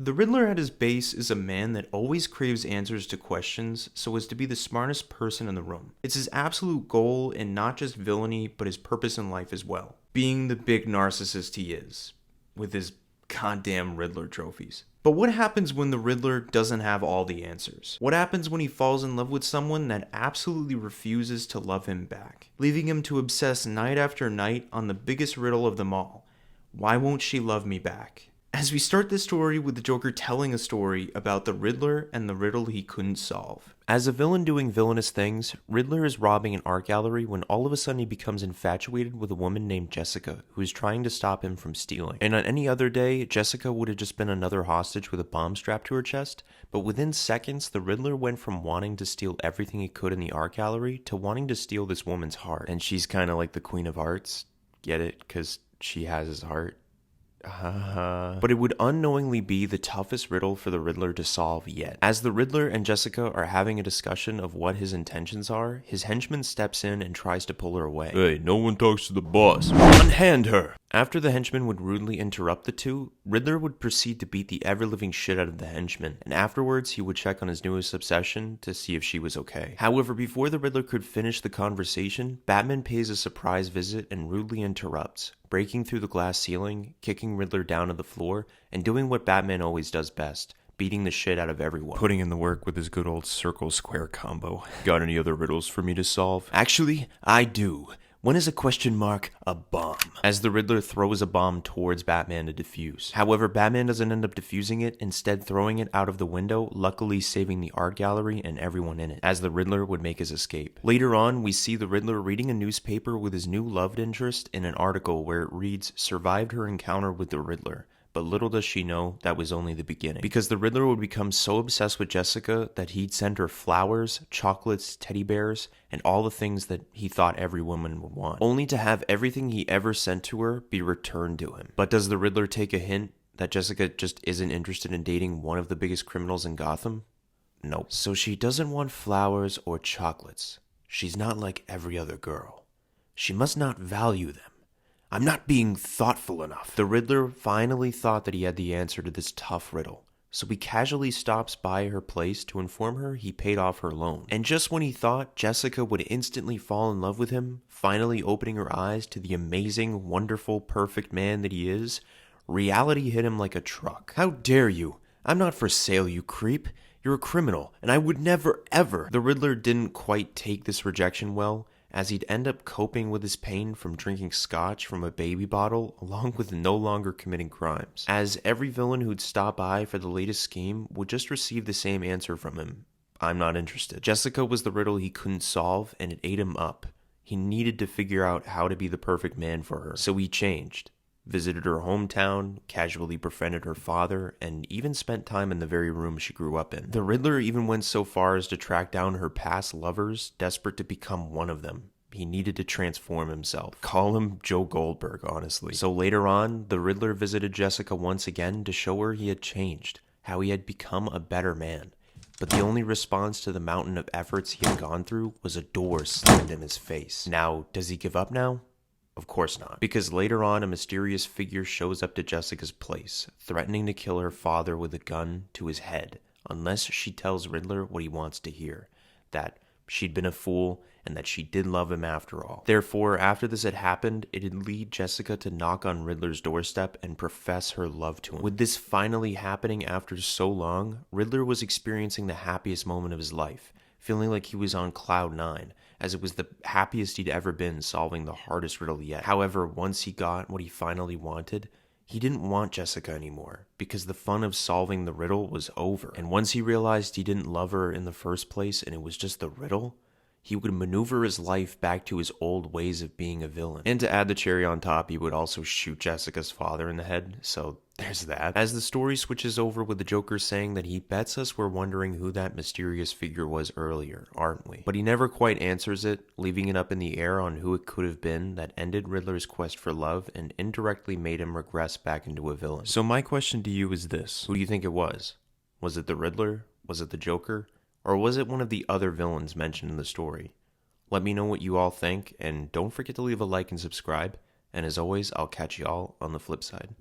The Riddler at his base is a man that always craves answers to questions so as to be the smartest person in the room. It's his absolute goal in not just villainy, but his purpose in life as well. Being the big narcissist he is, with his goddamn Riddler trophies. But what happens when the Riddler doesn't have all the answers? What happens when he falls in love with someone that absolutely refuses to love him back, leaving him to obsess night after night on the biggest riddle of them all? Why won't she love me back? As we start this story with the Joker telling a story about the Riddler and the riddle he couldn't solve. As a villain doing villainous things, Riddler is robbing an art gallery when all of a sudden he becomes infatuated with a woman named Jessica, who is trying to stop him from stealing. And on any other day, Jessica would have just been another hostage with a bomb strapped to her chest, but within seconds, the Riddler went from wanting to steal everything he could in the art gallery to wanting to steal this woman's heart. And she's kind of like the Queen of Hearts. Get it? Because she has his heart. But it would unknowingly be the toughest riddle for the Riddler to solve yet. As the Riddler and Jessica are having a discussion of what his intentions are, his henchman steps in and tries to pull her away. Hey, no one talks to the boss. Unhand her! After the henchman would rudely interrupt the two, Riddler would proceed to beat the ever-living shit out of the henchman, and afterwards he would check on his newest obsession to see if she was okay. However, before the Riddler could finish the conversation, Batman pays a surprise visit and rudely interrupts, breaking through the glass ceiling, kicking Riddler down to the floor, and doing what Batman always does best, beating the shit out of everyone. Putting in the work with his good old circle-square combo. Got any other riddles for me to solve? Actually, I do. When is a question mark a bomb? As the Riddler throws a bomb towards Batman to defuse. However, Batman doesn't end up defusing it, instead throwing it out of the window, luckily saving the art gallery and everyone in it, as the Riddler would make his escape. Later on, we see the Riddler reading a newspaper with his new loved interest in an article where it reads, "Survived her encounter with the Riddler." But little does she know that was only the beginning. Because the Riddler would become so obsessed with Jessica that he'd send her flowers, chocolates, teddy bears, and all the things that he thought every woman would want, only to have everything he ever sent to her be returned to him. But does the Riddler take a hint that Jessica just isn't interested in dating one of the biggest criminals in Gotham? Nope. So she doesn't want flowers or chocolates. She's not like every other girl. She must not value them. I'm not being thoughtful enough. The Riddler finally thought that he had the answer to this tough riddle, so he casually stops by her place to inform her he paid off her loan. And just when he thought Jessica would instantly fall in love with him, finally opening her eyes to the amazing, wonderful, perfect man that he is, reality hit him like a truck. How dare you? I'm not for sale, you creep. You're a criminal, and I would never, ever. The Riddler didn't quite take this rejection well, as he'd end up coping with his pain from drinking scotch from a baby bottle, along with no longer committing crimes. As every villain who'd stop by for the latest scheme would just receive the same answer from him: I'm not interested. Jessica was the riddle he couldn't solve, and it ate him up. He needed to figure out how to be the perfect man for her, so he changed. Visited her hometown, casually befriended her father, and even spent time in the very room she grew up in. The Riddler even went so far as to track down her past lovers, desperate to become one of them. He needed to transform himself. Call him Joe Goldberg, honestly. So later on, the Riddler visited Jessica once again to show her he had changed, how he had become a better man. But the only response to the mountain of efforts he had gone through was a door slammed in his face. Now, does he give up now? Of course not, because later on a mysterious figure shows up to Jessica's place, threatening to kill her father with a gun to his head, unless she tells Riddler what he wants to hear, that she'd been a fool and that she did love him after all. Therefore, after this had happened, it'd lead Jessica to knock on Riddler's doorstep and profess her love to him. With this finally happening after so long, Riddler was experiencing the happiest moment of his life, feeling like he was on cloud nine, as it was the happiest he'd ever been solving the hardest riddle yet. However, once he got what he finally wanted, he didn't want Jessica anymore, because the fun of solving the riddle was over. And once he realized he didn't love her in the first place and it was just the riddle, he would maneuver his life back to his old ways of being a villain. And to add the cherry on top, he would also shoot Jessica's father in the head, so there's that. As the story switches over with the Joker saying that he bets us we're wondering who that mysterious figure was earlier, aren't we? But he never quite answers it, leaving it up in the air on who it could have been that ended Riddler's quest for love and indirectly made him regress back into a villain. So my question to you is this: who do you think it was? Was it the Riddler? Was it the Joker? Or was it one of the other villains mentioned in the story? Let me know what you all think, and don't forget to leave a like and subscribe. And as always, I'll catch y'all on the flip side.